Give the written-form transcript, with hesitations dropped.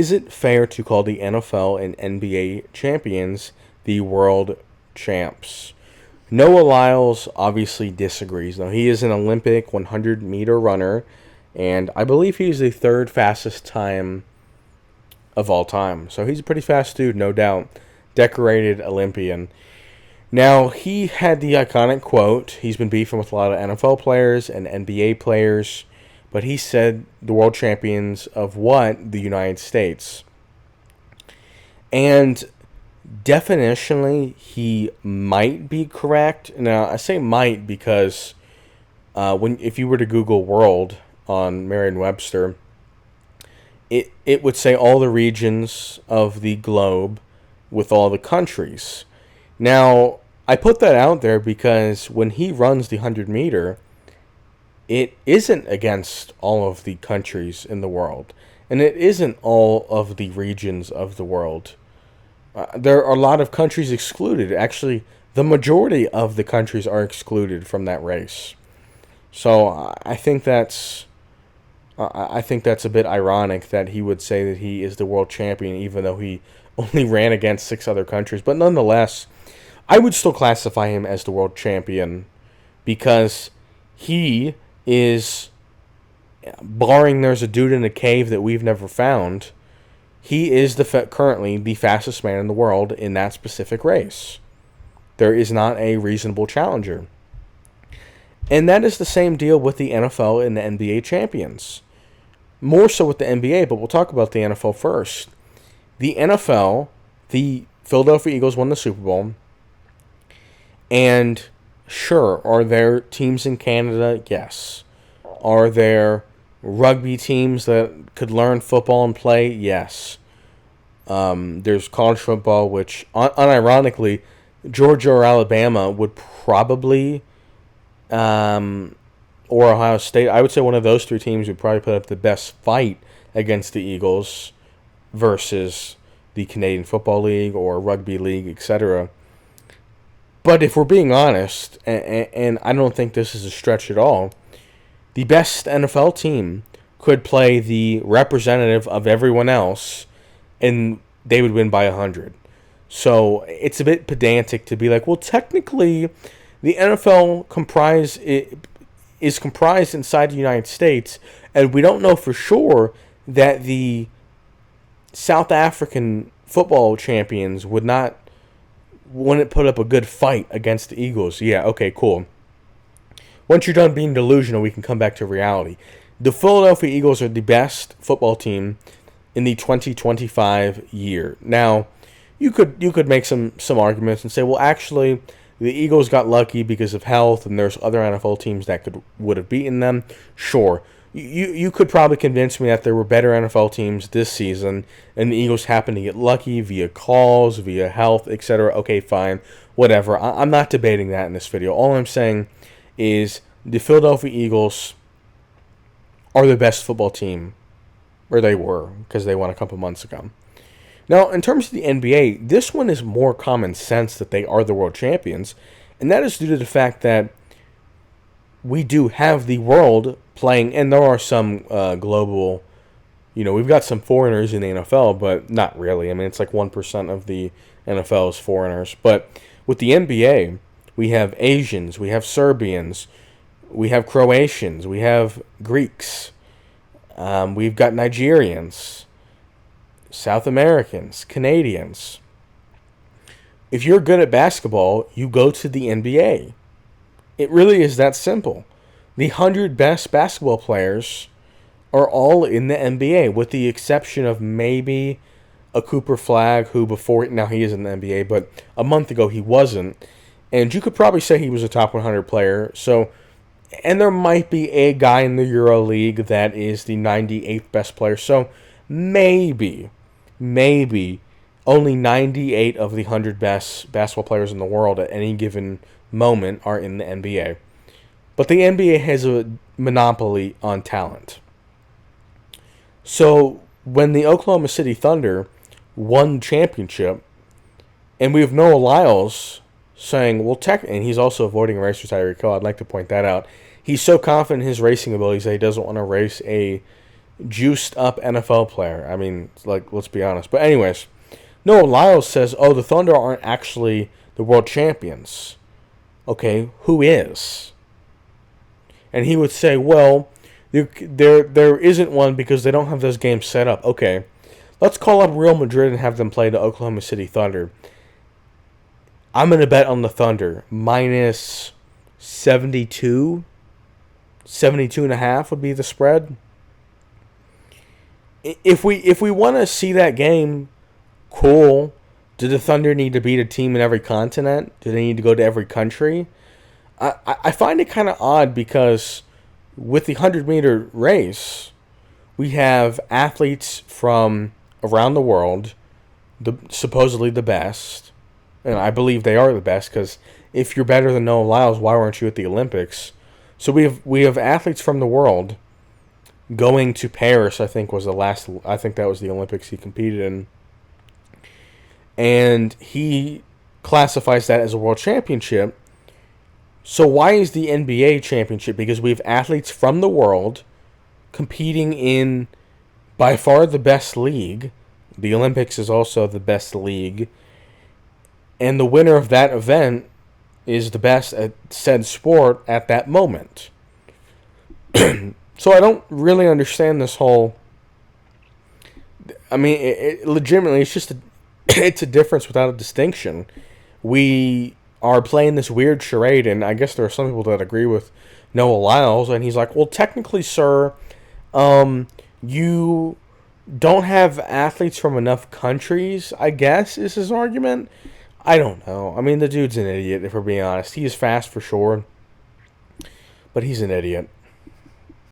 Is it fair to call the NFL and NBA champions the world champs? Noah Lyles obviously disagrees. Now, he is an Olympic 100-meter runner, and I believe he's the third fastest time of all time. So he's a pretty fast dude, no doubt. Decorated Olympian. Now, he had the iconic quote. He's been beefing with a lot of NFL players and NBA players, but he said the world champions of what? The United States. And definitionally, he might be correct. Now, I say might because if you were to Google world on Merriam-Webster, it would say all the regions of the globe with all the countries. Now, I put that out there because when he runs the 100-meter, it isn't against all of the countries in the world, and it isn't all of the regions of the world. There are a lot of countries excluded. Actually, the majority of the countries are excluded from that race. So I think that's a bit ironic that he would say that he is the world champion, even though he only ran against 6 other countries. But nonetheless, I would still classify him as the world champion because he is, barring there's a dude in a cave that we've never found, he is currently the fastest man in the world in that specific race. There is not a reasonable challenger. And that is the same deal with the NFL and the NBA champions. More so with the NBA, but we'll talk about the NFL first. The NFL, the Philadelphia Eagles won the Super Bowl. And sure, are there teams in Canada? Yes. Are there rugby teams that could learn football and play? Yes. There's college football, which, unironically, Georgia or Alabama would probably, or Ohio State, I would say one of those 3 teams would probably put up the best fight against the Eagles versus the Canadian Football League or Rugby League, etc. But if we're being honest, and I don't think this is a stretch at all, the best NFL team could play the representative of everyone else, and they would win by 100. So it's a bit pedantic to be like, well, technically, the NFL is comprised inside the United States, and we don't know for sure that the South African football champions wouldn't put up a good fight against the Eagles. Yeah, okay, cool. Once you're done being delusional, we can come back to reality. The Philadelphia Eagles are the best football team in the 2025 year. Now, you could make some arguments and say, well, actually, the Eagles got lucky because of health, and there's other NFL teams that would have beaten them. Sure, you could probably convince me that there were better NFL teams this season, and the Eagles happened to get lucky via calls, via health, etc. Okay, fine, whatever. I'm not debating that in this video. All I'm saying is the Philadelphia Eagles are the best football team, or they were, because they won a couple months ago. Now, in terms of the NBA, this one is more common sense that they are the world champions, and that is due to the fact that we do have the world playing, and there are some global, we've got some foreigners in the NFL, but not really. I mean, it's like 1% of the NFL is foreigners. But with the NBA, we have Asians, we have Serbians, we have Croatians, we have Greeks, we've got Nigerians, South Americans, Canadians. If you're good at basketball, you go to the NBA. It really is that simple. The 100 best basketball players are all in the NBA, with the exception of maybe a Cooper Flagg, who now he is in the NBA, but a month ago he wasn't. And you could probably say he was a top 100 player. So, and there might be a guy in the Euro League that is the 98th best player. So maybe only 98 of the 100 best basketball players in the world at any given moment are in the NBA. But the NBA has a monopoly on talent. So when the Oklahoma City Thunder won championship, and we have Noah Lyles saying, well, and he's also avoiding a race with Tyreek Hill. I'd like to point that out. He's so confident in his racing abilities that he doesn't want to race a juiced up NFL player. I mean, like, let's be honest. But anyways, Noah Lyles says, "Oh, the Thunder aren't actually the world champions." Okay, who is? And he would say, "Well, there isn't one because they don't have those games set up." Okay, let's call up Real Madrid and have them play the Oklahoma City Thunder. I'm going to bet on the Thunder minus 72. 72.5 would be the spread. If we want to see that game, cool. Do the Thunder need to beat a team in every continent? Do they need to go to every country? I find it kind of odd because with the 100-meter race, we have athletes from around the world, supposedly the best, and I believe they are the best because if you're better than Noah Lyles, why weren't you at the Olympics? So we have athletes from the world going to Paris. I think that was the Olympics he competed in, and he classifies that as a world championship. So why is the NBA championship? Because we have athletes from the world competing in by far the best league. The Olympics is also the best league. And the winner of that event is the best at said sport at that moment. So I don't really understand this whole... I mean, legitimately, it's a difference without a distinction. We are playing this weird charade, and I guess there are some people that agree with Noah Lyles, and he's like, well, technically, sir, you don't have athletes from enough countries, I guess, is his argument. I don't know. I mean, the dude's an idiot, if we're being honest. He is fast for sure, but he's an idiot.